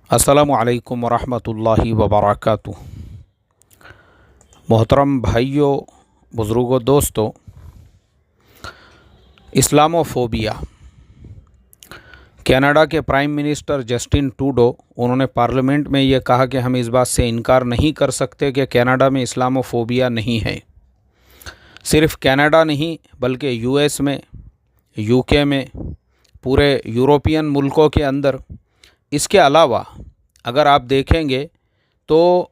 अस्सलामु अलैकुम वरहमतुल्लाहि वबरकातुहू। मोहतरम भाइयों, बुज़ुर्गों, दोस्तों, इस्लामोफोबिया। कनाडा के प्राइम मिनिस्टर जस्टिन ट्रूडो उन्होंने पार्लियामेंट में ये कहा कि हम इस बात से इनकार नहीं कर सकते कि कनाडा में इस्लामोफोबिया नहीं है। सिर्फ कनाडा नहीं बल्कि यूएस में, यूके में, पूरे यूरोपियन मुल्कों के अंदर, इसके अलावा अगर आप देखेंगे तो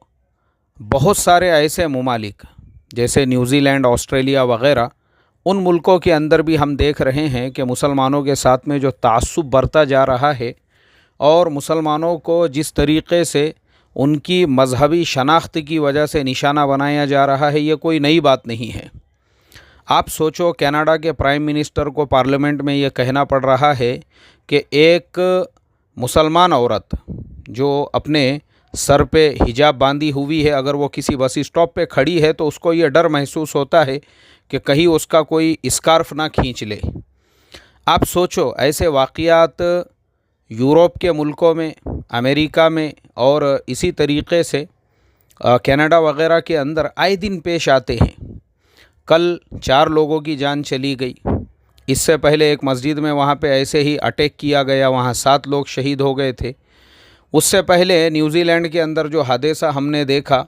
बहुत सारे ऐसे ममालिक जैसे न्यूज़ीलैंड, ऑस्ट्रेलिया वग़ैरह, उन मुल्कों के अंदर भी हम देख रहे हैं कि मुसलमानों के साथ में जो तासुब बढ़ता जा रहा है और मुसलमानों को जिस तरीक़े से उनकी मजहबी शनाख्त की वजह से निशाना बनाया जा रहा है, ये कोई नई बात नहीं है। आप सोचो, कनाडा के प्राइम मिनिस्टर को पार्लियामेंट में ये कहना पड़ रहा है कि एक मुसलमान औरत जो अपने सर पे हिजाब बांधी हुई है, अगर वो किसी बस स्टॉप पे खड़ी है तो उसको ये डर महसूस होता है कि कहीं उसका कोई स्कार्फ ना खींच ले। आप सोचो, ऐसे वाक़यात यूरोप के मुल्कों में, अमेरिका में और इसी तरीक़े से कनाडा वग़ैरह के अंदर आए दिन पेश आते हैं। कल 4 लोगों की जान चली गई। इससे पहले एक मस्जिद में वहाँ पे ऐसे ही अटैक किया गया, वहाँ 7 लोग शहीद हो गए थे। उससे पहले न्यूज़ीलैंड के अंदर जो हादसा हमने देखा,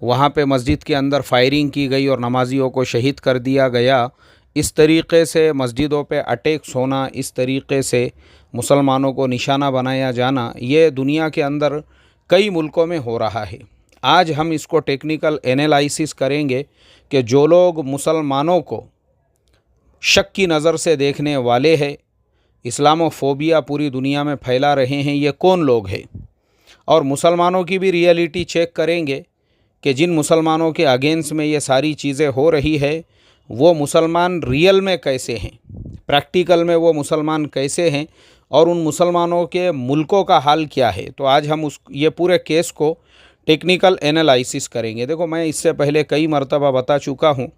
वहाँ पे मस्जिद के अंदर फायरिंग की गई और नमाजियों को शहीद कर दिया गया। इस तरीक़े से मस्जिदों पे अटैक्स होना, इस तरीक़े से मुसलमानों को निशाना बनाया जाना, ये दुनिया के अंदर कई मुल्कों में हो रहा है। आज हम इसको टेक्निकल एनालिसिस करेंगे कि जो लोग मुसलमानों को शक की नज़र से देखने वाले हैं, इस्लामोफोबिया पूरी दुनिया में फैला रहे हैं, ये कौन लोग हैं। और मुसलमानों की भी रियलिटी चेक करेंगे कि जिन मुसलमानों के अगेंस्ट में ये सारी चीज़ें हो रही है, वो मुसलमान रियल में कैसे हैं, प्रैक्टिकल में वो मुसलमान कैसे हैं और उन मुसलमानों के मुल्कों का हाल क्या है। तो आज हम ये पूरे केस को टेक्निकल एनालिसिस करेंगे। देखो, मैं इससे पहले कई मरतबा बता चुका हूँ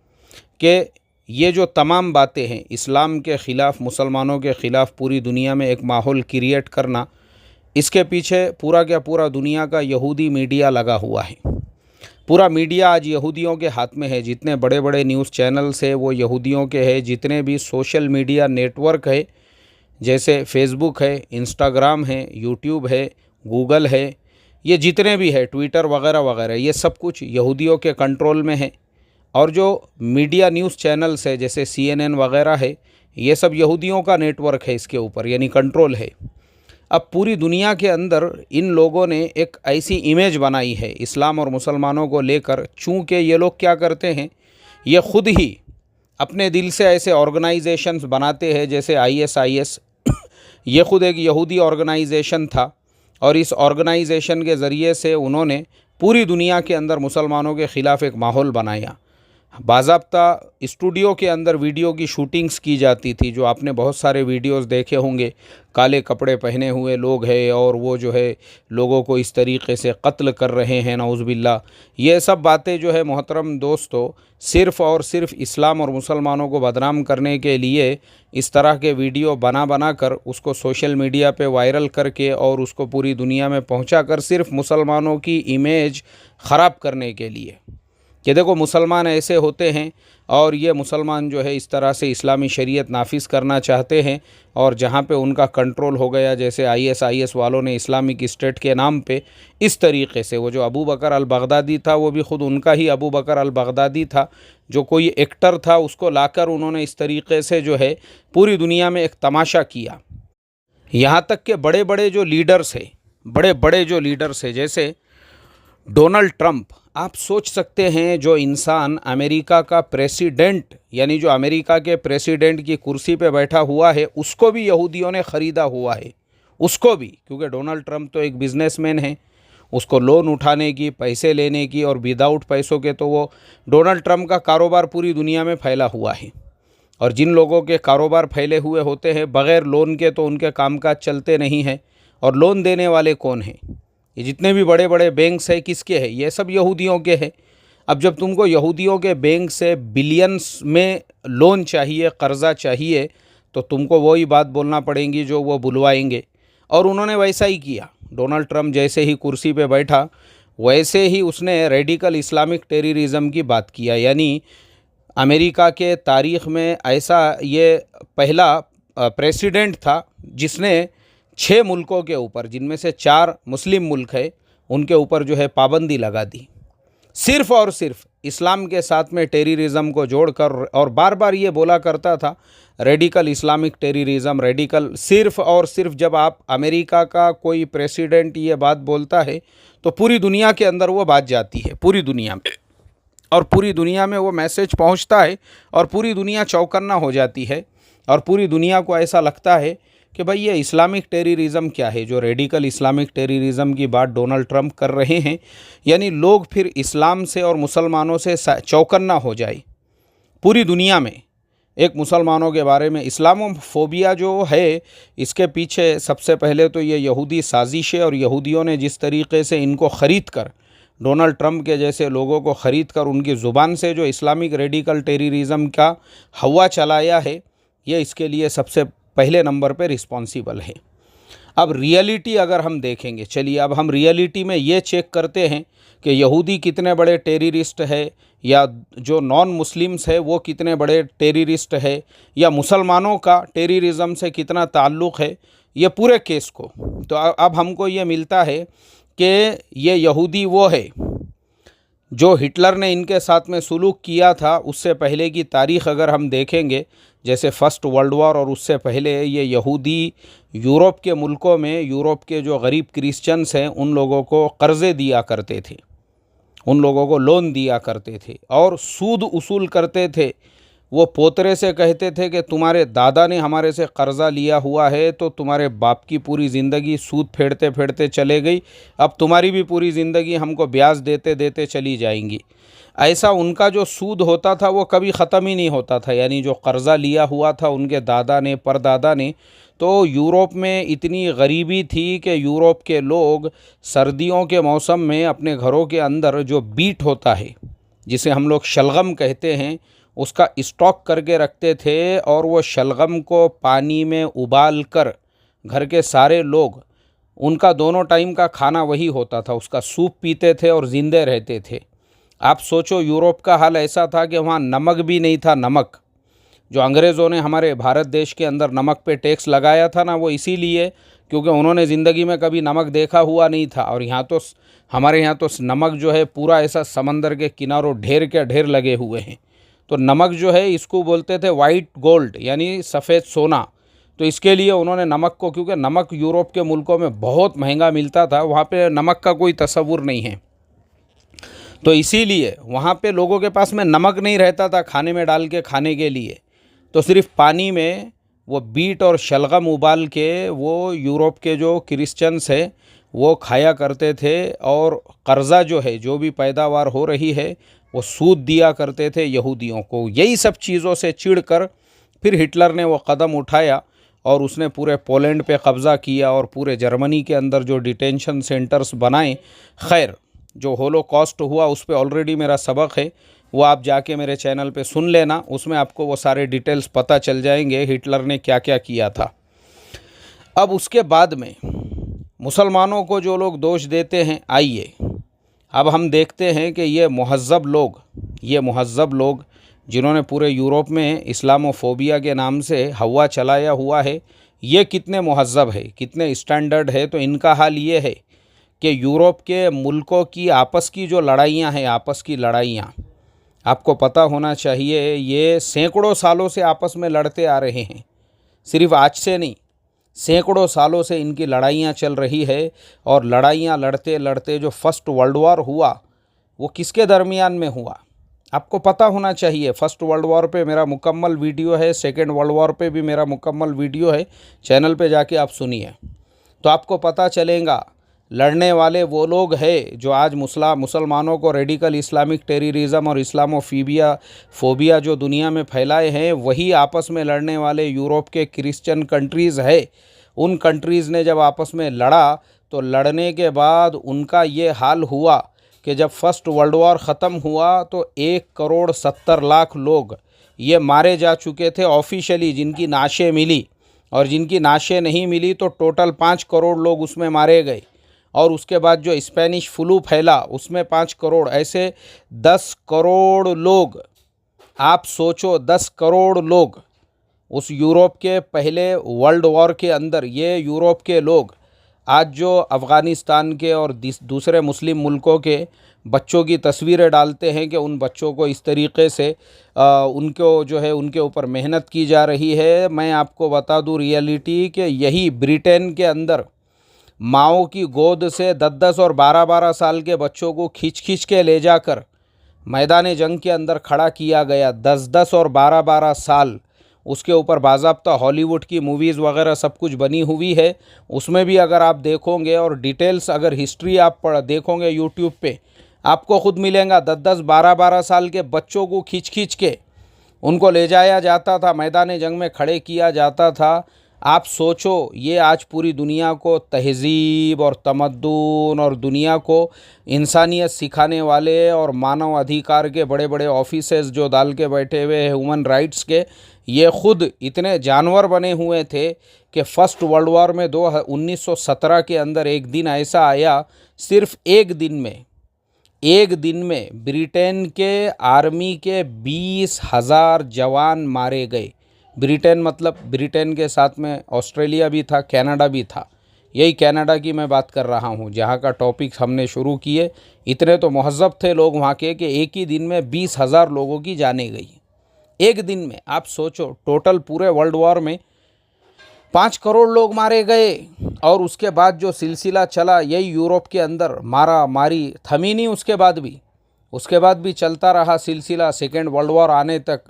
कि ये जो तमाम बातें हैं, इस्लाम के ख़िलाफ़, मुसलमानों के ख़िलाफ़ पूरी दुनिया में एक माहौल क्रिएट करना, इसके पीछे पूरा क्या पूरा दुनिया का यहूदी मीडिया लगा हुआ है। पूरा मीडिया आज यहूदियों के हाथ में है। जितने बड़े बड़े न्यूज़ चैनल्स है वो यहूदियों के हैं। जितने भी सोशल मीडिया नेटवर्क है, जैसे फेसबुक है, इंस्टाग्राम है, यूट्यूब है, गूगल है, ये जितने भी है, ट्विटर वगैरह वगैरह, ये सब कुछ यहूदियों के कंट्रोल में है। और जो मीडिया न्यूज़ चैनल्स है जैसे CNN वगैरह है, ये सब यहूदियों का नेटवर्क है, इसके ऊपर यानी कंट्रोल है। अब पूरी दुनिया के अंदर इन लोगों ने एक ऐसी इमेज बनाई है इस्लाम और मुसलमानों को लेकर। चूँकि ये लोग क्या करते हैं, ये ख़ुद ही अपने दिल से ऐसे ऑर्गेनाइजेशंस बनाते हैं जैसे ISIS। ये ख़ुद एक यहूदी ऑर्गेनाइजेशन था और इस ऑर्गेनाइजेशन के ज़रिए से उन्होंने पूरी दुनिया के अंदर मुसलमानों के ख़िलाफ़ एक माहौल बनाया। बाज़ाब्ता स्टूडियो के अंदर वीडियो की शूटिंग्स की जाती थी, जो आपने बहुत सारे वीडियोस देखे होंगे। काले कपड़े पहने हुए लोग हैं और वो जो है लोगों को इस तरीक़े से कत्ल कर रहे हैं, नऊज़ुबिल्लाह। ये सब बातें जो है मोहतरम दोस्तों, सिर्फ़ और सिर्फ इस्लाम और मुसलमानों को बदनाम करने के लिए इस तरह के वीडियो बना कर उसको सोशल मीडिया पे वायरल करके और उसको पूरी दुनिया में पहुँचा कर सिर्फ मुसलमानों की इमेज ख़राब करने के लिए कि देखो मुसलमान ऐसे होते हैं और ये मुसलमान जो है इस तरह से इस्लामी शरीयत नाफिज करना चाहते हैं। और जहाँ पे उनका कंट्रोल हो गया, जैसे ISIS वालों ने इस्लामिक स्टेट के नाम पे इस तरीक़े से, वो जो अबू बकर अल बगदादी था वो भी ख़ुद उनका ही अबू बकर अल बगदादी था, जो कोई एक्टर था, उसको लाकर उन्होंने इस तरीक़े से जो है पूरी दुनिया में एक तमाशा किया। यहाँ तक के बड़े बड़े जो लीडर्स हैं, जैसे डोनाल्ड ट्रंप, आप सोच सकते हैं, जो इंसान अमेरिका का प्रेसिडेंट यानी जो अमेरिका के प्रेसिडेंट की कुर्सी पे बैठा हुआ है, उसको भी यहूदियों ने ख़रीदा हुआ है। उसको भी, क्योंकि डोनाल्ड ट्रंप तो एक बिजनेसमैन है, उसको लोन उठाने की, पैसे लेने की, और विदाउट पैसों के तो वो डोनाल्ड ट्रंप का कारोबार पूरी दुनिया में फैला हुआ है। और जिन लोगों के कारोबार फैले हुए होते हैं बग़ैर लोन के, तो उनके कामकाज चलते नहीं हैं। और लोन देने वाले कौन हैं? ये जितने भी बड़े बड़े बैंक्स हैं, किसके हैं? ये सब यहूदियों के हैं। अब जब तुमको यहूदियों के बैंक से बिलियंस में लोन चाहिए, कर्ज़ा चाहिए, तो तुमको वही बात बोलना पड़ेगी जो वो बुलवाएंगे। और उन्होंने वैसा ही किया। डोनाल्ड ट्रंप जैसे ही कुर्सी पे बैठा वैसे ही उसने रेडिकल इस्लामिक टेररिज्म की बात किया। यानी अमेरिका के तारीख़ में ऐसा ये पहला प्रेसिडेंट था जिसने 6 मुल्कों के ऊपर, जिनमें से 4 मुस्लिम मुल्क है, उनके ऊपर जो है पाबंदी लगा दी, सिर्फ़ और सिर्फ इस्लाम के साथ में टेररिज्म को जोड़कर। और बार बार ये बोला करता था रेडिकल इस्लामिक टेररिज्म, रेडिकल, सिर्फ़ और सिर्फ जब आप अमेरिका का कोई प्रेसिडेंट ये बात बोलता है तो पूरी दुनिया के अंदर वो बात जाती है, पूरी दुनिया में, और पूरी दुनिया में वो मैसेज पहुंचता है और पूरी दुनिया चौकन्ना हो जाती है और पूरी दुनिया को ऐसा लगता है कि भाई ये इस्लामिक टेररिज्म क्या है, जो रेडिकल इस्लामिक टेररिज्म की बात डोनाल्ड ट्रंप कर रहे हैं। यानी लोग फिर इस्लाम से और मुसलमानों से चौकन्ना हो जाए पूरी दुनिया में। एक मुसलमानों के बारे में इस्लामोफोबिया जो है, इसके पीछे सबसे पहले तो ये यहूदी साजिश है और यहूदियों ने जिस तरीके से इनको ख़रीद कर, डोनाल्ड ट्रंप के जैसे लोगों को ख़रीद कर उनकी ज़ुबान से जो इस्लामिक रेडिकल टेररिज्म का हवा चलाया है, ये इसके लिए सबसे पहले नंबर पे रिस्पॉन्सिबल है। अब रियलिटी अगर हम देखेंगे, चलिए अब हम रियलिटी में ये चेक करते हैं कि यहूदी कितने बड़े टेररिस्ट है, या जो नॉन मुस्लिम्स है वो कितने बड़े टेररिस्ट है, या मुसलमानों का टेररिज्म से कितना ताल्लुक़ है, ये पूरे केस को। तो अब हमको ये मिलता है कि ये यहूदी वो है जो हिटलर ने इनके साथ में सुलूक किया था। उससे पहले की तारीख़ अगर हम देखेंगे, जैसे फ़र्स्ट वर्ल्ड वॉर और उससे पहले, ये यहूदी यूरोप के मुल्कों में, यूरोप के जो गरीब क्रिश्चियंस हैं उन लोगों को कर्ज़े दिया करते थे, उन लोगों को लोन दिया करते थे और सूद उसूल करते थे। वो पोतरे से कहते थे कि तुम्हारे दादा ने हमारे से कर्ज़ा लिया हुआ है तो तुम्हारे बाप की पूरी ज़िंदगी सूद फेंटते फेंटते चले गई, अब तुम्हारी भी पूरी ज़िंदगी हमको ब्याज देते देते चली जाएंगी। ऐसा उनका जो सूद होता था वो कभी ख़त्म ही नहीं होता था। यानी जो कर्ज़ा लिया हुआ था उनके दादा ने, परदादा ने। तो यूरोप में इतनी गरीबी थी कि यूरोप के लोग सर्दियों के मौसम में अपने घरों के अंदर जो बीट होता है, जिसे हम लोग शलगम कहते हैं, उसका स्टॉक करके रखते थे और वो शलगम को पानी में उबाल कर घर के सारे लोग, उनका दोनों टाइम का खाना वही होता था, उसका सूप पीते थे और ज़िंदे रहते थे। आप सोचो यूरोप का हाल ऐसा था कि वहाँ नमक भी नहीं था। नमक जो अंग्रेज़ों ने हमारे भारत देश के अंदर नमक पे टैक्स लगाया था ना, वो इसीलिए क्योंकि उन्होंने ज़िंदगी में कभी नमक देखा हुआ नहीं था। और यहाँ तो हमारे यहाँ तो नमक जो है पूरा ऐसा समंदर के किनारों ढेर के ढेर लगे हुए हैं। तो नमक जो है इसको बोलते थे वाइट गोल्ड, यानी सफ़ेद सोना। तो इसके लिए उन्होंने नमक को, क्योंकि नमक यूरोप के मुल्कों में बहुत महंगा मिलता था, वहाँ पे नमक का कोई तस्वुर नहीं है, तो इसीलिए वहाँ पे लोगों के पास में नमक नहीं रहता था खाने में डाल के खाने के लिए। तो सिर्फ पानी में वो बीट और शलगम उबाल के वो यूरोप के जो क्रिश्चियंस है वो खाया करते थे। और कर्ज़ा जो है, जो भी पैदावार हो रही है, वो सूद दिया करते थे यहूदियों को। यही सब चीज़ों से चिढ़कर फिर हिटलर ने वो कदम उठाया और उसने पूरे पोलैंड पे कब्ज़ा किया और पूरे जर्मनी के अंदर जो डिटेंशन सेंटर्स बनाए। खैर, जो होलोकॉस्ट हुआ उस पे ऑलरेडी मेरा सबक है, वो आप जाके मेरे चैनल पे सुन लेना, उसमें आपको वो सारे डिटेल्स पता चल जाएंगे हिटलर ने क्या क्या किया था। अब उसके बाद में मुसलमानों को जो लोग दोष देते हैं, आइए अब हम देखते हैं कि ये मुहज़्ज़ब लोग जिन्होंने पूरे यूरोप में इस्लामोफोबिया के नाम से हवा चलाया हुआ है, ये कितने मुहज़्ज़ब है, कितने स्टैंडर्ड है। तो इनका हाल ये है कि यूरोप के मुल्कों की आपस की जो लड़ाइयाँ हैं, आपस की लड़ाइयाँ आपको पता होना चाहिए, ये सैकड़ों सालों से आपस में लड़ते आ रहे हैं। सिर्फ आज से नहीं, सैकड़ों सालों से इनकी लड़ाइयाँ चल रही है। और लड़ाइयाँ लड़ते लड़ते जो फर्स्ट वर्ल्ड वॉर हुआ, वो किसके दरमियान में हुआ आपको पता होना चाहिए। फर्स्ट वर्ल्ड वॉर पे मेरा मुकम्मल वीडियो है, सेकेंड वर्ल्ड वॉर पे भी मेरा मुकम्मल वीडियो है, चैनल पे जाके आप सुनिए तो आपको पता चलेगा। लड़ने वाले वो लोग हैं जो आज मुसलमानों को रेडिकल इस्लामिक टेररिज्म और इस्लामोफोबिया जो दुनिया में फैलाए हैं, वही आपस में लड़ने वाले यूरोप के क्रिश्चियन कंट्रीज़ है। उन कंट्रीज़ ने जब आपस में लड़ा तो लड़ने के बाद उनका ये हाल हुआ कि जब फर्स्ट वर्ल्ड वॉर ख़त्म हुआ तो 1,70,00,000 लोग ये मारे जा चुके थे ऑफिशियली, जिनकी नाशें मिली, और जिनकी नाशें नहीं मिली तो टोटल 5 करोड़ लोग उसमें मारे गए। और उसके बाद जो स्पेनिश फ्लू फैला उसमें 5 करोड़, ऐसे 10 करोड़ लोग, आप सोचो 10 करोड़ लोग उस यूरोप के पहले वर्ल्ड वॉर के अंदर, ये यूरोप के लोग आज जो अफ़गानिस्तान के और दूसरे मुस्लिम मुल्कों के बच्चों की तस्वीरें डालते हैं कि उन बच्चों को इस तरीक़े से उनको जो है उनके ऊपर मेहनत की जा रही है। मैं आपको बता दूं रियलिटी कि यही ब्रिटेन के अंदर माओ की गोद से 10-10 और 12-12 साल के बच्चों को खींच के ले जाकर मैदान जंग के अंदर खड़ा किया गया। 10-10 और 12-12 साल उसके ऊपर बाज़ाब्ता हॉलीवुड की मूवीज़ वगैरह सब कुछ बनी हुई है। उसमें भी अगर आप देखोगे और डिटेल्स अगर हिस्ट्री आप देखोगे यूट्यूब पे, आपको खुद मिलेगा। 10-10 12-12 साल के बच्चों को खींच के उनको ले जाया जाता था, मैदान जंग में खड़े किया जाता था। आप सोचो ये आज पूरी दुनिया को तहज़ीब और तमद्दुन और दुनिया को इंसानियत सिखाने वाले और मानव अधिकार के बड़े बड़े ऑफिसर्स जो डाल के बैठे हुए हैं ह्यूमन राइट्स के, ये ख़ुद इतने जानवर बने हुए थे कि फ़र्स्ट वर्ल्ड वॉर में 1917 के अंदर एक दिन ऐसा आया, सिर्फ एक दिन में ब्रिटेन के आर्मी के 20,000 जवान मारे गए। ब्रिटेन मतलब ब्रिटेन के साथ में ऑस्ट्रेलिया भी था, कनाडा भी था। यही कनाडा की मैं बात कर रहा हूँ जहाँ का टॉपिक हमने शुरू किए। इतने तो महज़्ज़ब थे लोग वहाँ के कि एक ही दिन में 20,000 लोगों की जानें गई एक दिन में। आप सोचो टोटल पूरे वर्ल्ड वॉर में 5 करोड़ लोग मारे गए। और उसके बाद जो सिलसिला चला यही यूरोप के अंदर, मारा मारी थमी नहीं, उसके बाद भी चलता रहा सिलसिला। सेकेंड वर्ल्ड वॉर आने तक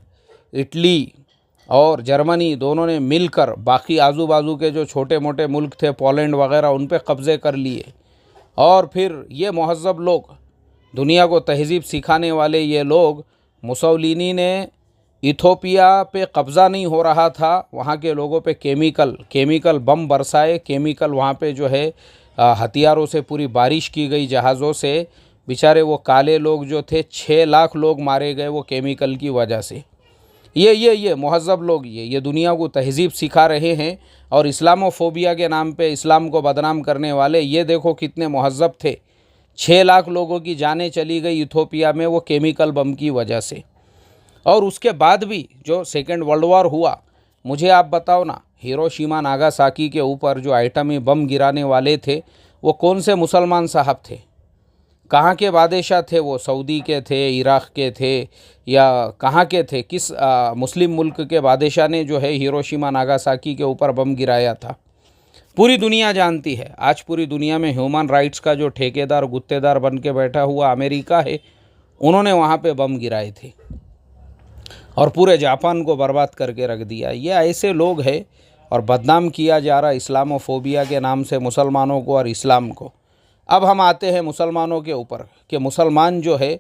इटली और जर्मनी दोनों ने मिलकर बाकी आजू बाजू के जो छोटे मोटे मुल्क थे पोलैंड वगैरह उन पे कब्ज़े कर लिए। और फिर ये महज़्ज़ब लोग, दुनिया को तहज़ीब सिखाने वाले ये लोग, मुसोलिनी ने इथोपिया पे कब्ज़ा नहीं हो रहा था, वहाँ के लोगों पे केमिकल बम बरसाए, केमिकल वहाँ पे जो है हथियारों से पूरी बारिश की गई जहाज़ों से। बेचारे वो काले लोग जो थे 6 लाख लोग मारे गए वो केमिकल की वजह से। ये महज़्ज़ब लोग ये दुनिया को तहज़ीब सिखा रहे हैं और इस्लामोफोबिया के नाम पे इस्लाम को बदनाम करने वाले ये देखो कितने महज़्ज़ब थे। 6 लाख लोगों की जानें चली गई इथोपिया में वो केमिकल बम की वजह से। और उसके बाद भी जो सेकेंड वर्ल्ड वॉर हुआ, मुझे आप बताओ ना, हिरोशिमा नागासाकी के ऊपर जो एटमी बम गिराने वाले थे वो कौन से मुसलमान साहब थे, कहाँ के बादशाह थे वो? सऊदी के थे, इराक़ के थे, या कहाँ के थे? किस मुस्लिम मुल्क के बादशाह ने जो है हिरोशिमा नागासाकी के ऊपर बम गिराया था? पूरी दुनिया जानती है। आज पूरी दुनिया में ह्यूमन राइट्स का जो ठेकेदार गुत्तेदार बन के बैठा हुआ अमेरिका है, उन्होंने वहाँ पे बम गिराए थे और पूरे जापान को बर्बाद करके रख दिया। ये ऐसे लोग हैं और बदनाम किया जा रहा इस्लामोफोबिया के नाम से मुसलमानों को और इस्लाम को। अब हम आते हैं मुसलमानों के ऊपर कि मुसलमान जो है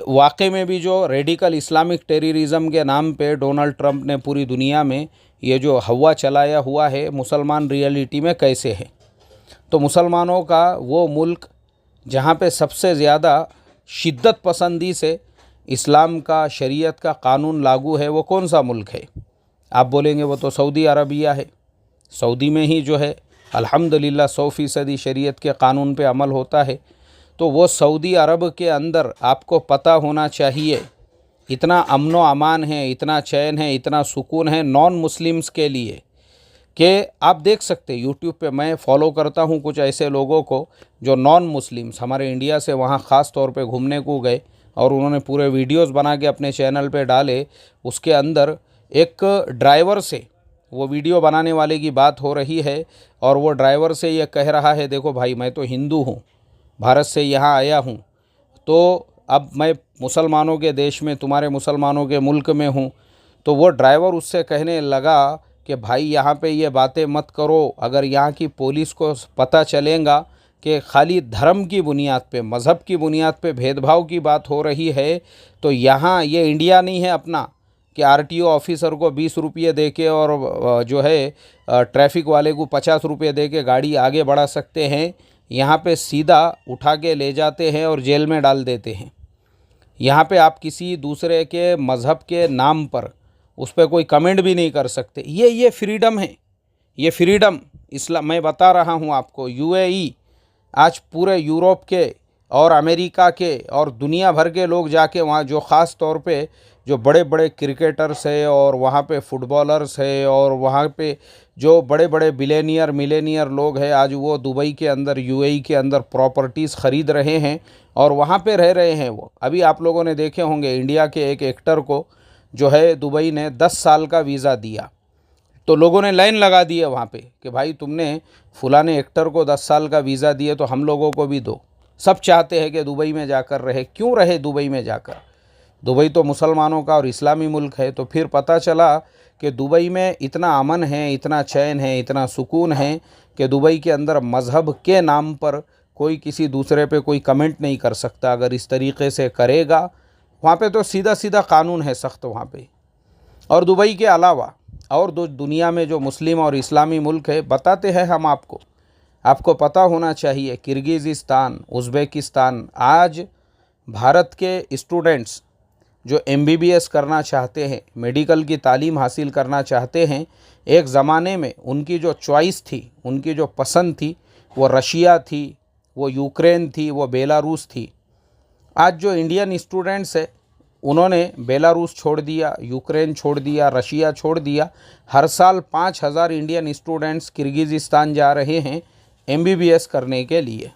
वाकई में भी जो रेडिकल इस्लामिक टेररिज़म के नाम पे डोनाल्ड ट्रंप ने पूरी दुनिया में ये जो हवा चलाया हुआ है, मुसलमान रियलिटी में कैसे है। तो मुसलमानों का वो मुल्क जहाँ पे सबसे ज़्यादा शिद्दत पसंदी से इस्लाम का, शरीयत का कानून लागू है, वो कौन सा मुल्क है? आप बोलेंगे वो तो सऊदी अरबिया है। सऊदी में ही जो है अल्हम्दुलिल्लाह 100% शरीयत के कानून पे अमल होता है। तो वो सऊदी अरब के अंदर आपको पता होना चाहिए इतना अमन व अमान है, इतना चैन है, इतना सुकून है नॉन मुस्लिम्स के लिए कि आप देख सकते यूट्यूब पे। मैं फॉलो करता हूँ कुछ ऐसे लोगों को जो नॉन मुस्लिम्स हमारे इंडिया से वहाँ ख़ास तौर पे घूमने को गए और उन्होंने पूरे वीडियोस बना के अपने चैनल पे डाले। उसके अंदर एक ड्राइवर से, वो वीडियो बनाने वाले की बात हो रही है और वो ड्राइवर से ये कह रहा है, देखो भाई मैं तो हिंदू हूँ, भारत से यहाँ आया हूँ, तो अब मैं मुसलमानों के देश में, तुम्हारे मुसलमानों के मुल्क में हूँ। तो वो ड्राइवर उससे कहने लगा कि भाई यहाँ पे ये बातें मत करो, अगर यहाँ की पुलिस को पता चलेगा कि खाली धर्म की बुनियाद पे, मज़हब की बुनियाद पे भेदभाव की बात हो रही है, तो यहाँ ये इंडिया नहीं है अपना कि आरटीओ ऑफिसर को 20 रुपये दे के और जो है ट्रैफिक वाले को 50 रुपये दे के गाड़ी आगे बढ़ा सकते हैं। यहाँ पे सीधा उठा के ले जाते हैं और जेल में डाल देते हैं। यहाँ पे आप किसी दूसरे के मज़हब के नाम पर उस पर कोई कमेंट भी नहीं कर सकते। ये फ्रीडम है, ये फ्रीडम इस्लाम। मैं बता रहा हूँ आपको, यूएई आज पूरे यूरोप के और अमेरिका के और दुनिया भर के लोग जाके वहाँ, जो ख़ास तौर पे जो बड़े बड़े क्रिकेटर्स है और वहाँ पे फुटबॉलर्स है और वहाँ पे जो बड़े बड़े बिलेनियर मिलेनियर लोग हैं, आज वो दुबई के अंदर, यूएई के अंदर प्रॉपर्टीज़ ख़रीद रहे हैं और वहाँ पे रह रहे हैं। वो अभी आप लोगों ने देखे होंगे, इंडिया के एक एक्टर को जो है दुबई ने 10 साल का वीज़ा दिया, तो लोगों ने लाइन लगा दी है वहाँ पे कि भाई तुमने फलाने एक्टर को 10 साल का वीज़ा दिए तो हम लोगों को भी दो। सब चाहते हैं कि दुबई में जाकर रहे। क्यों रहे दुबई में जाकर? दुबई तो मुसलमानों का और इस्लामी मुल्क है। तो फिर पता चला कि दुबई में इतना अमन है, इतना चैन है, इतना सुकून है कि दुबई के अंदर मज़हब के नाम पर कोई किसी दूसरे पे कोई कमेंट नहीं कर सकता। अगर इस तरीक़े से करेगा वहाँ पे तो सीधा सीधा कानून है सख्त वहाँ पे। और दुबई के अलावा और दुनिया में जो मुस्लिम और इस्लामी मुल्क है, बताते हैं हम आपको पता होना चाहिए, किर्गिज़िस्तान, उज़्बेकिस्तान, आज भारत के स्टूडेंट्स जो एमबीबीएस करना चाहते हैं, मेडिकल की तालीम हासिल करना चाहते हैं, एक ज़माने में उनकी जो चॉइस थी, उनकी जो पसंद थी, वो रशिया थी, वो यूक्रेन थी, वो बेलारूस थी। आज जो इंडियन स्टूडेंट्स है उन्होंने बेलारूस छोड़ दिया, यूक्रेन छोड़ दिया, रशिया छोड़ दिया। हर साल 5000 इंडियन स्टूडेंट्स किर्गिज़िस्तान जा रहे हैं एमबीबीएस करने के लिए।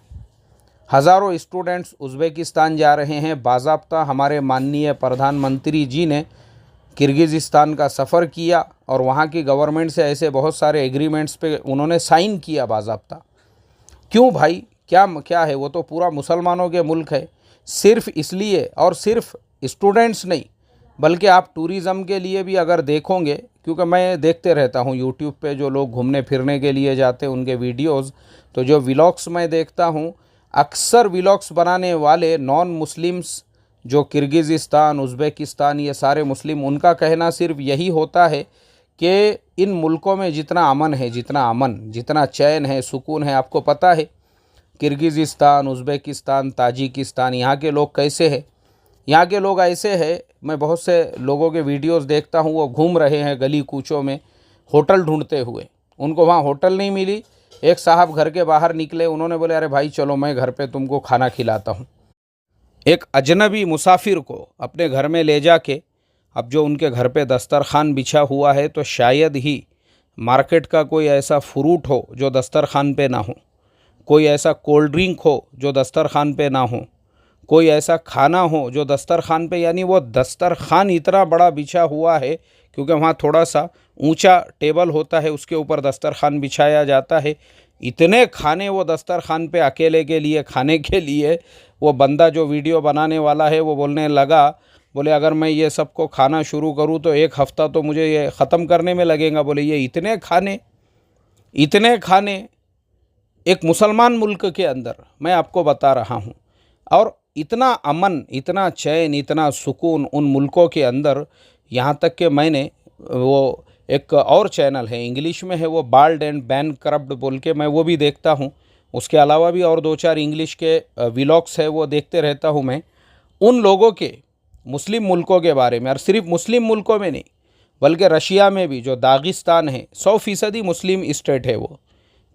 हज़ारों स्टूडेंट्स उज़्बेकिस्तान जा रहे हैं। बाज़ाब्ता हमारे माननीय प्रधानमंत्री जी ने किर्गिज़िस्तान का सफ़र किया और वहाँ की गवर्नमेंट से ऐसे बहुत सारे एग्रीमेंट्स पे उन्होंने साइन किया बाज़ाब्ता। क्यों भाई, क्या है? वो तो पूरा मुसलमानों के मुल्क है। सिर्फ़ इसलिए, और सिर्फ स्टूडेंट्स नहीं बल्कि आप टूरिज़म के लिए भी अगर देखोगे, क्योंकि मैं देखते रहता हूँ यूट्यूब पे जो लोग घूमने फिरने के लिए जाते हैं उनके वीडियोज़, तो जो व्लॉग्स मैं देखता हूँ, अक्सर व्लॉग्स बनाने वाले नॉन मुस्लिम्स जो किर्गिज़िस्तान, उज़्बेकिस्तान, ये सारे मुस्लिम, उनका कहना सिर्फ यही होता है कि इन मुल्कों में जितना अमन है, जितना चैन है, सुकून है, आपको पता है किर्गिज़िस्तान, उज़्बेकिस्तान, ताजिकिस्तान, यहाँ के लोग कैसे हैं? यहाँ के लोग ऐसे हैं, मैं बहुत से लोगों के वीडियोस देखता हूँ, वो घूम रहे हैं गली कूचों में होटल ढूंढते हुए। उनको वहाँ होटल नहीं मिली, एक साहब घर के बाहर निकले, उन्होंने बोले अरे भाई चलो मैं घर पे तुमको खाना खिलाता हूँ। एक अजनबी मुसाफिर को अपने घर में ले जाके, अब जो उनके घर पे दस्तरखान बिछा हुआ है, तो शायद ही मार्केट का कोई ऐसा फ्रूट हो जो दस्तरखान पे ना हो, कोई ऐसा कोल्ड ड्रिंक हो जो दस्तरखान पे ना हो, कोई ऐसा खाना हो जो दस्तरखान पे, यानी वो दस्तरखान इतना बड़ा बिछा हुआ है क्योंकि वहाँ थोड़ा सा ऊंचा टेबल होता है, उसके ऊपर दस्तरखान बिछाया जाता है। इतने खाने वो दस्तरखान पे अकेले के लिए खाने के लिए, वो बंदा जो वीडियो बनाने वाला है वो बोलने लगा, बोले अगर मैं ये सबको खाना शुरू करूँ तो 1 हफ़्ता तो मुझे ये ख़त्म करने में लगेगा। बोले ये इतने खाने एक मुसलमान मुल्क के अंदर, मैं आपको बता रहा हूँ। और इतना अमन, इतना चैन, इतना सुकून उन मुल्कों के अंदर, यहाँ तक कि मैंने वो एक और चैनल है इंग्लिश में है, वो बाल्ड एंड बैंकरप्ट बोल के, मैं वो भी देखता हूँ। उसके अलावा भी और 2-4 इंग्लिश के व्लॉग्स है वो देखते रहता हूँ मैं, उन लोगों के मुस्लिम मुल्कों के बारे में। और सिर्फ मुस्लिम मुल्कों में नहीं बल्कि रशिया में भी जो दागिस्तान है 100% मुस्लिम स्टेट है, वो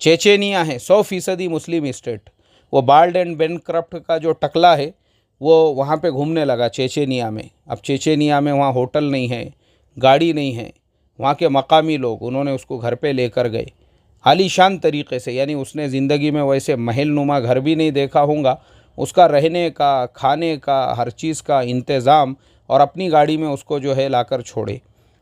चेचेनिया है 100% मुस्लिम स्टेट। वो बाल्ड एंड बैंकरप्ट का जो टकला है वो वहाँ पे घूमने लगा चेचेनिया में। अब चेचेनिया में वहाँ होटल नहीं है, गाड़ी नहीं है, वहाँ के मकामी लोग, उन्होंने उसको घर पे लेकर गए आलीशान तरीक़े से, यानी उसने ज़िंदगी में वैसे महल नुमा घर भी नहीं देखा होगा, उसका रहने का, खाने का, हर चीज़ का इंतज़ाम, और अपनी गाड़ी में उसको जो है लाकर छोड़े।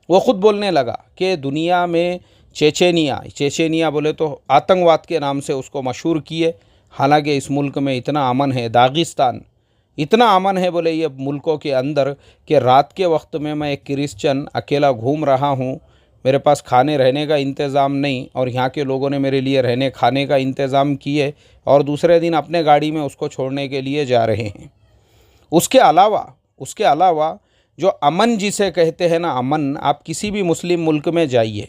वो ख़ुद बोलने लगा कि दुनिया में चेचेनिया बोले तो आतंकवाद के नाम से उसको मशहूर किए, हालांकि इस मुल्क में इतना अमन है, दागिस्तान इतना अमन है बोले ये मुल्कों के अंदर, कि रात के वक्त में मैं एक क्रिश्चियन अकेला घूम रहा हूँ, मेरे पास खाने रहने का इंतज़ाम नहीं, और यहाँ के लोगों ने मेरे लिए रहने खाने का इंतज़ाम किए और दूसरे दिन अपने गाड़ी में उसको छोड़ने के लिए जा रहे हैं। उसके अलावा जो अमन जिसे कहते हैं ना, अमन, आप किसी भी मुस्लिम मुल्क में जाइए,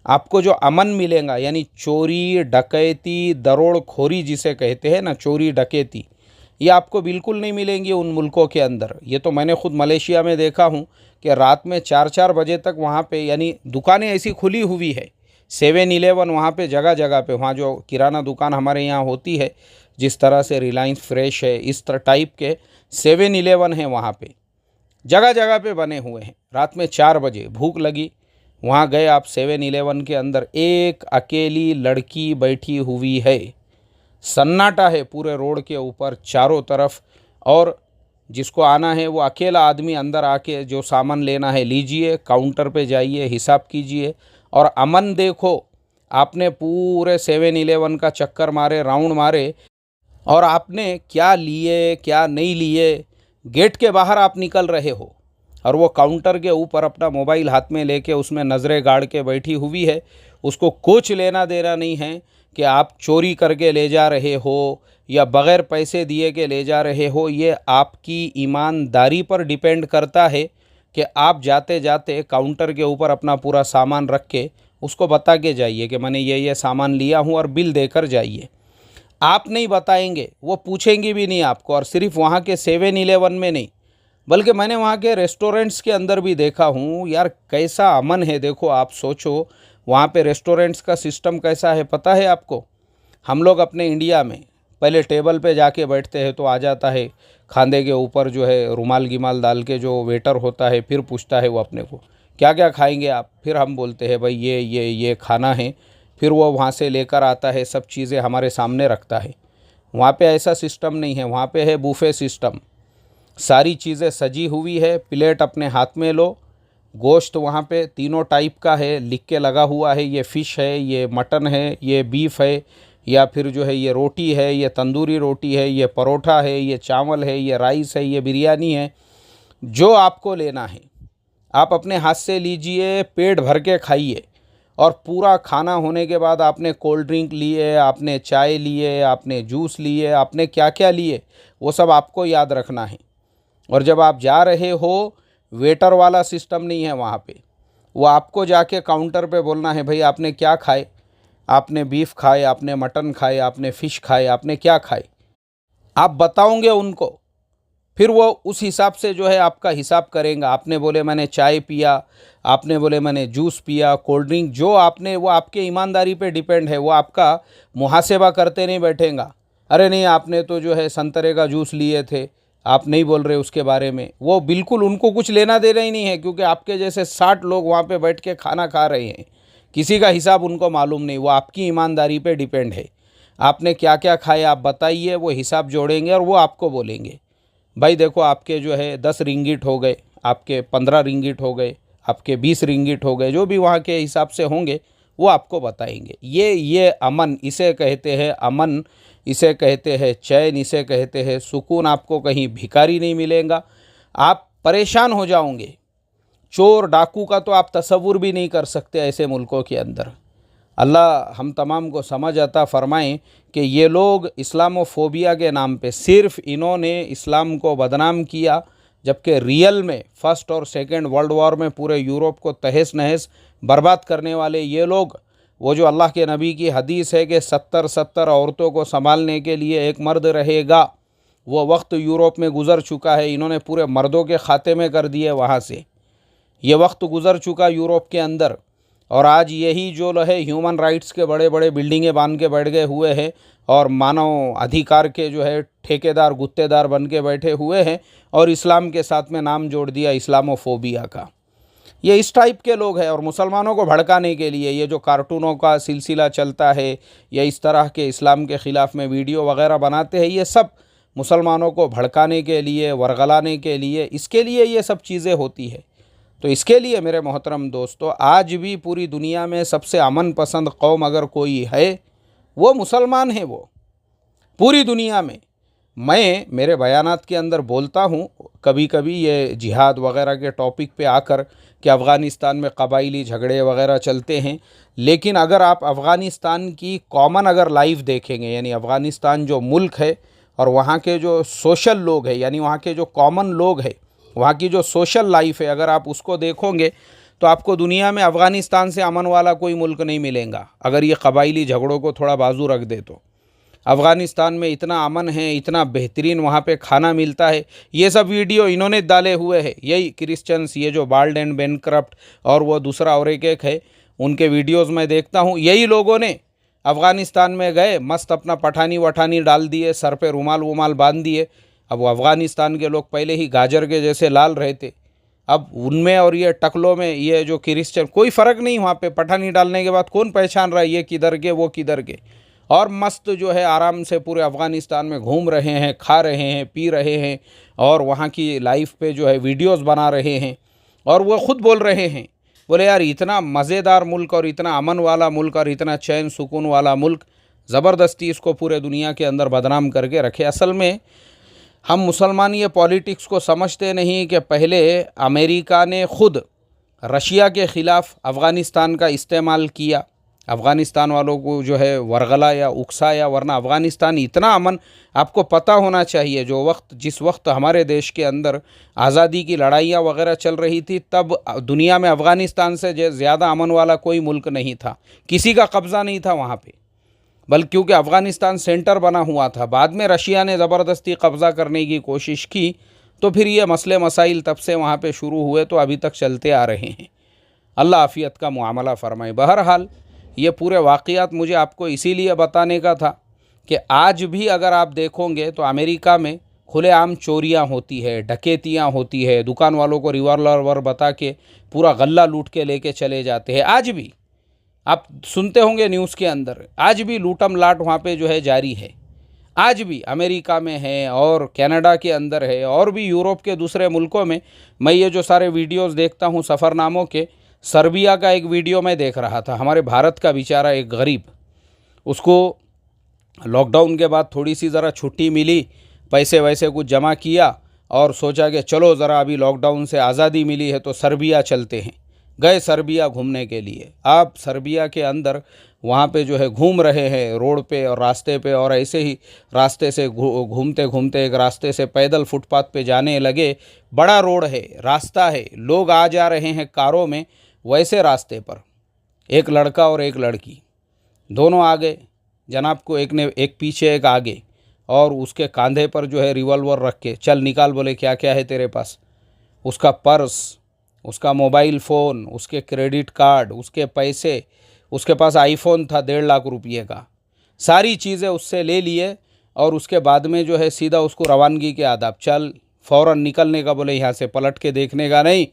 आपको जो अमन मिलेगा, यानी चोरी डकैती दरोड़खोरी जिसे कहते हैं ना, चोरी डकैती, ये आपको बिल्कुल नहीं मिलेंगी उन मुल्कों के अंदर। ये तो मैंने खुद मलेशिया में देखा हूँ कि रात में 4-4 बजे तक वहाँ पे, यानी दुकानें ऐसी खुली हुई है, 7-11 वहाँ पे जगह जगह पे, वहाँ जो किराना दुकान हमारे यहाँ होती है, जिस तरह से रिलायंस फ्रेश है, इस तरह टाइप के 7-11 है वहाँ पे, जगह जगह पे बने हुए हैं। रात में 4 बजे भूख लगी, वहाँ गए आप 7-11 के अंदर, एक अकेली लड़की बैठी हुई है, सन्नाटा है पूरे रोड के ऊपर चारों तरफ, और जिसको आना है वो अकेला आदमी अंदर आके जो सामान लेना है लीजिए, काउंटर पे जाइए, हिसाब कीजिए, और अमन देखो। आपने पूरे 7-11 का चक्कर मारे, राउंड मारे, और आपने क्या लिए क्या नहीं लिए, गेट के बाहर आप निकल रहे हो, और वो काउंटर के ऊपर अपना मोबाइल हाथ में लेके उसमें नज़रें गाड़ के बैठी हुई है। उसको कुछ लेना देना नहीं है कि आप चोरी करके ले जा रहे हो या बग़ैर पैसे दिए के ले जा रहे हो। ये आपकी ईमानदारी पर डिपेंड करता है कि आप जाते जाते काउंटर के ऊपर अपना पूरा सामान रख के उसको बता के जाइए कि मैंने ये सामान लिया हूँ, और बिल देकर जाइए। आप नहीं बताएंगे, वो पूछेंगे भी नहीं आपको। और सिर्फ वहाँ के 7-11 में नहीं, बल्कि मैंने वहाँ के रेस्टोरेंट्स के अंदर भी देखा हूँ यार, कैसा अमन है। देखो आप सोचो, वहाँ पे रेस्टोरेंट्स का सिस्टम कैसा है पता है आपको? हम लोग अपने इंडिया में पहले टेबल पे जाके बैठते हैं तो आ जाता है खाने के ऊपर जो है रुमाल गिमाल डाल के जो वेटर होता है, फिर पूछता है वो अपने को क्या क्या खाएंगे आप, फिर हम बोलते हैं भाई ये खाना है, फिर वो वहाँ से लेकर आता है, सब चीज़ें हमारे सामने रखता है। वहाँ पे ऐसा सिस्टम नहीं है, वहाँ पे है बूफे सिस्टम। सारी चीज़ें सजी हुई है, प्लेट अपने हाथ में लो, गोश्त वहाँ पे तीनों टाइप का है, लिख के लगा हुआ है, ये फ़िश है, ये मटन है, ये बीफ है, या फिर जो है ये रोटी है, ये तंदूरी रोटी है, ये परोठा है, ये चावल है, ये राइस है, ये बिरयानी है। जो आपको लेना है आप अपने हाथ से लीजिए, पेट भर के खाइए। और पूरा खाना होने के बाद आपने कोल्ड ड्रिंक लिए, आपने चाय लिए, आपने जूस लिए, आपने क्या क्या लिए, वो सब आपको याद रखना है। और जब आप जा रहे हो, वेटर वाला सिस्टम नहीं है वहाँ पे। वो आपको जाके काउंटर पे बोलना है भाई आपने क्या खाए, आपने बीफ खाए, आपने मटन खाए, आपने फ़िश खाए, आपने क्या खाए, आप बताओगे उनको। फिर वो उस हिसाब से जो है आपका हिसाब करेंगे। आपने बोले मैंने चाय पिया, आपने बोले मैंने जूस पिया, कोल्ड ड्रिंक, जो आपने, वो आपके ईमानदारी पे डिपेंड है। वो आपका मुहासेबा करते नहीं बैठेगा, अरे नहीं आपने तो जो है संतरे का जूस लिए थे, आप नहीं बोल रहे उसके बारे में। वो बिल्कुल उनको कुछ लेना देना ही नहीं है, क्योंकि आपके जैसे 60 लोग वहाँ पे बैठ के खाना खा रहे हैं, किसी का हिसाब उनको मालूम नहीं। वो आपकी ईमानदारी पे डिपेंड है। आपने क्या क्या खाया आप बताइए, वो हिसाब जोड़ेंगे और वो आपको बोलेंगे भाई देखो आपके जो है 10 रिंगिट हो गए, आपके 15 रिंगिट हो गए, आपके 20 रिंगिट हो गए, जो भी वहाँ के हिसाब से होंगे वो आपको बताएंगे। ये अमन, इसे कहते हैं अमन, इसे कहते हैं चैन, इसे कहते हैं सुकून। आपको कहीं भिखारी नहीं मिलेगा, आप परेशान हो जाओगे। चोर डाकू का तो आप तसव्वुर भी नहीं कर सकते ऐसे मुल्कों के अंदर। अल्लाह हम तमाम को समझ अता फ़रमाएं कि ये लोग इस्लामोफोबिया के नाम पे, सिर्फ इन्होंने इस्लाम को बदनाम किया, जबकि रियल में फ़र्स्ट और सेकंड वर्ल्ड वॉर में पूरे यूरोप को तहस नहस बर्बाद करने वाले ये लोग, वो जो अल्लाह के नबी की हदीस है कि 70 औरतों को संभालने के लिए एक मर्द रहेगा, वो वक्त यूरोप में गुज़र चुका है। इन्होंने पूरे मर्दों के खाते में कर दिए वहाँ से, ये वक्त गुज़र चुका यूरोप के अंदर। और आज यही जो है ह्यूमन राइट्स के बड़े बड़े बिल्डिंगें बांध के बैठ गए हुए हैं, और मानव अधिकार के जो है ठेकेदार गुत्तेदार बन के बैठे हुए हैं, और इस्लाम के साथ में नाम जोड़ दिया इस्लामोफोबिया का। ये इस टाइप के लोग हैं। और मुसलमानों को भड़काने के लिए ये जो कार्टूनों का सिलसिला चलता है, या इस तरह के इस्लाम के ख़िलाफ़ में वीडियो वगैरह बनाते हैं, ये सब मुसलमानों को भड़काने के लिए, वरगलाने के लिए, इसके लिए ये सब चीज़ें होती है। तो इसके लिए मेरे मोहतरम दोस्तों, आज भी पूरी दुनिया में सबसे अमन पसंद कौम अगर कोई है, वो मुसलमान है। वो पूरी दुनिया में, मैं मेरे बयानात के अंदर बोलता हूँ कभी कभी ये जिहाद वगैरह के टॉपिक पे आकर कि अफ़गानिस्तान में कबाइली झगड़े वगैरह चलते हैं, लेकिन अगर आप अफ़गानिस्तान की कॉमन अगर लाइफ देखेंगे, यानी अफ़गानिस्तान जो मुल्क है और वहाँ के जो सोशल लोग हैं, यानी वहाँ के जो कॉमन लोग हैं, वहाँ की जो सोशल लाइफ है, अगर आप उसको देखोगे तो आपको दुनिया में अफ़गानिस्तान से अमन वाला कोई मुल्क नहीं मिलेगा। अगर ये कबाइली झगड़ों को थोड़ा बाजू रख दे तो अफ़गानिस्तान में इतना अमन है, इतना बेहतरीन वहाँ पे खाना मिलता है। ये सब वीडियो इन्होंने डाले हुए हैं, यही क्रिश्चियंस, ये जो बाल्ड एंड बैंकक्रप्ट और वो दूसरा और एक है, उनके वीडियोस में देखता हूँ, यही लोगों ने अफ़गानिस्तान में गए, मस्त अपना पठानी वठानी डाल दिए, सर पे रुमाल वुमाल बांध दिए। अब वो अफ़गानिस्तान के लोग पहले ही गाजर के जैसे लाल रहे थे, अब उनमें और ये टकलों में ये जो क्रिश्चियन, कोई फ़र्क नहीं वहाँ पे। पठानी डालने के बाद कौन पहचान रहा है ये किधर के वो किधर के। और मस्त जो है आराम से पूरे अफ़गानिस्तान में घूम रहे हैं, खा रहे हैं, पी रहे हैं, और वहाँ की लाइफ पे जो है वीडियोस बना रहे हैं। और वो ख़ुद बोल रहे हैं, बोले यार इतना मज़ेदार मुल्क और इतना अमन वाला मुल्क और इतना चैन सुकून वाला मुल्क, ज़बरदस्ती इसको पूरे दुनिया के अंदर बदनाम करके रखे। असल में हम मुसलमान ये पॉलिटिक्स को समझते नहीं कि पहले अमेरिका ने ख़ुद रशिया के ख़िलाफ़ अफ़गानिस्तान का इस्तेमाल किया, अफ़गानिस्तान वालों को जो है वरगला या उकसाया, वरना अफ़गानिस्तान इतना अमन, आपको पता होना चाहिए जिस वक्त हमारे देश के अंदर आज़ादी की लड़ाइयाँ वगैरह चल रही थी, तब दुनिया में अफ़गानिस्तान से ज़्यादा अमन वाला कोई मुल्क नहीं था, किसी का कब्ज़ा नहीं था वहाँ पे, बल्कि क्योंकि अफ़गानिस्तान सेंटर बना हुआ था। बाद में रशिया ने ज़बरदस्ती कब्ज़ा करने की कोशिश की, तो फिर ये मसले मसाइल तब से वहाँ पे शुरू हुए, तो अभी तक चलते आ रहे हैं। अल्लाह आफ़ियत का मुआमला फ़रमाए। बहरहाल ये पूरे वाक़ियात मुझे आपको इसीलिए बताने का था कि आज भी अगर आप देखोगे तो अमेरिका में खुलेआम चोरियां होती है, डकैतियां होती है, दुकान वालों को रिवॉल्वर बता के पूरा गल्ला लूट के लेके चले जाते हैं। आज भी आप सुनते होंगे न्यूज़ के अंदर, आज भी लूटम लाट वहाँ पे जो है जारी है। आज भी अमेरिका में है और कनाडा के अंदर है और भी यूरोप के दूसरे मुल्कों में। मैं ये जो सारे वीडियोस देखता हूँ सफ़रनामों के, सर्बिया का एक वीडियो मैं देख रहा था, हमारे भारत का बेचारा एक गरीब, उसको लॉकडाउन के बाद थोड़ी सी ज़रा छुट्टी मिली, पैसे वैसे कुछ जमा किया और सोचा कि चलो ज़रा अभी लॉकडाउन से आज़ादी मिली है तो सर्बिया चलते हैं। गए सर्बिया घूमने के लिए। आप सर्बिया के अंदर वहाँ पे जो है घूम रहे हैं रोड पे और रास्ते पे, और ऐसे ही रास्ते से घूमते घूमते एक रास्ते से पैदल फुटपाथ पे जाने लगे। बड़ा रोड है, रास्ता है, लोग आ जा रहे हैं कारों में। वैसे रास्ते पर एक लड़का और एक लड़की दोनों आ गए जनाब को, एक ने एक पीछे एक आगे, और उसके कंधे पर जो है रिवॉल्वर रख के, चल निकाल, बोले क्या क्या है तेरे पास। उसका पर्स, उसका मोबाइल फ़ोन, उसके क्रेडिट कार्ड, उसके पैसे, उसके पास आईफोन था 1.5 लाख रुपये का, सारी चीज़ें उससे ले लिए। और उसके बाद में जो है सीधा उसको रवानगी के आदाब, चल फ़ौरन निकलने का, बोले यहाँ से पलट के देखने का नहीं।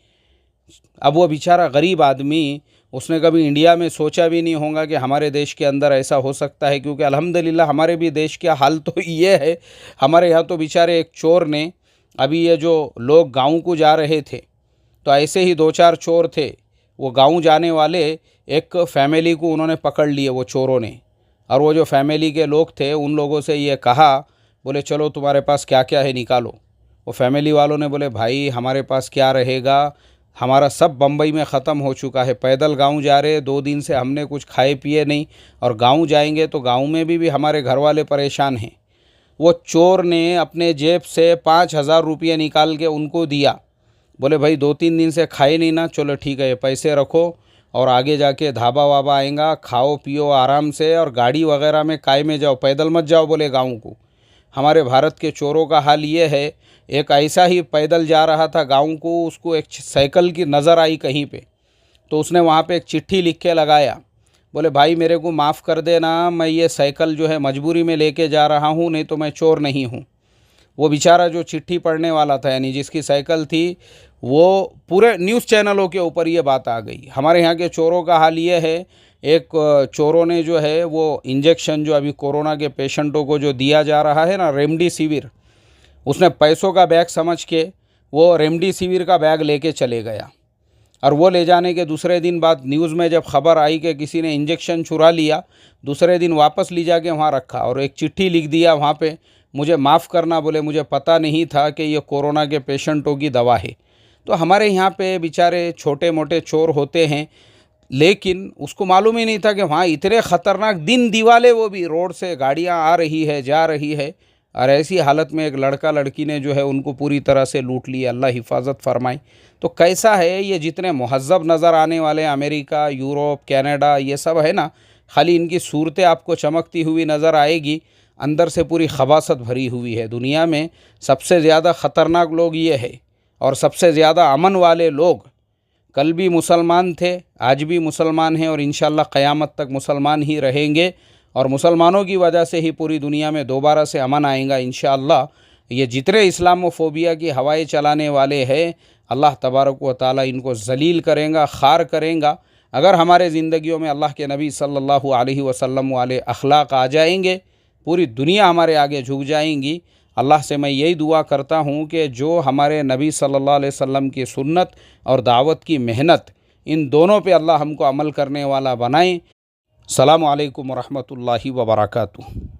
अब वो बेचारा गरीब आदमी, उसने कभी इंडिया में सोचा भी नहीं होगा कि हमारे देश के अंदर ऐसा हो सकता है, क्योंकि अल्हम्दुलिल्लाह हमारे भी देश का हाल तो ये है। हमारे यहाँ तो बेचारे एक चोर ने, अभी ये जो लोग गाँव को जा रहे थे तो ऐसे ही 2-4 चोर थे, वो गाँव जाने वाले एक फैमिली को उन्होंने पकड़ लिए वो चोरों ने। और वो जो फैमिली के लोग थे उन लोगों से ये कहा, बोले चलो तुम्हारे पास क्या क्या है निकालो। वो फैमिली वालों ने बोले भाई हमारे पास क्या रहेगा, हमारा सब बम्बई में ख़त्म हो चुका है, पैदल गांव जा रहे, 2 दिन से हमने कुछ खाए पिए नहीं, और गांव जाएंगे तो गांव में भी हमारे घर वाले परेशान हैं। वो चोर ने अपने जेब से 5,000 रुपये निकाल के उनको दिया, बोले भाई 2-3 दिन से खाए नहीं ना, चलो ठीक है ये पैसे रखो और आगे जाके ढाबा वाबा आएगा, खाओ पियो आराम से, और गाड़ी वगैरह में काय में जाओ, पैदल मत जाओ बोले गाँव को। हमारे भारत के चोरों का हाल ये है, एक ऐसा ही पैदल जा रहा था गाँव को, उसको एक साइकिल की नज़र आई कहीं पे, तो उसने वहाँ पे एक चिट्ठी लिख के लगाया, बोले भाई मेरे को माफ़ कर देना, मैं ये साइकिल जो है मजबूरी में लेके जा रहा हूँ, नहीं तो मैं चोर नहीं हूँ। वो बेचारा जो चिट्ठी पढ़ने वाला था, यानी जिसकी साइकिल थी, वो पूरे न्यूज़ चैनलों के ऊपर ये बात आ गई। हमारे यहाँ के चोरों का हाल ये है, एक चोरों ने जो है वो इंजेक्शन जो अभी कोरोना के पेशेंटों को जो दिया जा रहा है ना, रेमडेसिविर, उसने पैसों का बैग समझ के वो रेमडेसिविर का बैग लेके चले गया, और वो ले जाने के दूसरे दिन बाद न्यूज़ में जब खबर आई कि किसी ने इंजेक्शन चुरा लिया, दूसरे दिन वापस ले जाके वहाँ रखा और एक चिट्ठी लिख दिया वहाँ पे, मुझे माफ़ करना, बोले मुझे पता नहीं था कि ये कोरोना के पेशेंटों की दवा है। तो हमारे यहाँ पे बेचारे छोटे मोटे चोर होते हैं, लेकिन उसको मालूम ही नहीं था कि वहाँ इतने ख़तरनाक दिन दिवाले, वो भी रोड से गाड़ियाँ आ रही है जा रही है, और ऐसी हालत में एक लड़का लड़की ने जो है उनको पूरी तरह से लूट लिया। अल्लाह हिफाजत फरमाए। तो कैसा है ये, जितने महज़्ज़ब नज़र आने वाले अमेरिका, यूरोप, कनाडा, ये सब है ना, खाली इनकी सूरतें आपको चमकती हुई नज़र आएगी, अंदर से पूरी खबासत भरी हुई है। दुनिया में सबसे ज़्यादा ख़तरनाक लोग ये है, और सबसे ज़्यादा अमन वाले लोग कल भी मुसलमान थे, आज भी मुसलमान हैं और इंशाअल्लाह क़यामत तक मुसलमान ही रहेंगे। और मुसलमानों की वजह से ही पूरी दुनिया में दोबारा से अमन आएगा इंशाअल्लाह। ये जितने इस्लामोफोबिया की हवाएं चलाने वाले हैं, अल्लाह तबारक व तआला इनको ज़लील करेगा, ख़ार करेगा। अगर हमारे ज़िंदगियों में अल्लाह के नबी सल्लल्लाहु अलैहि वसल्लम वाले अखलाक आ जाएंगे, पूरी दुनिया हमारे आगे झुक जाएंगी। अल्लाह से मैं यही दुआ करता हूँ कि जो हमारे नबी सल्लल्लाहु अलैहि वसल्लम की सुन्नत और दावत की मेहनत, इन दोनों पे अल्लाह हमको अमल करने वाला बनाए। अस्सलामु अलैकुम व रहमतुल्लाहि व बरकातुहू।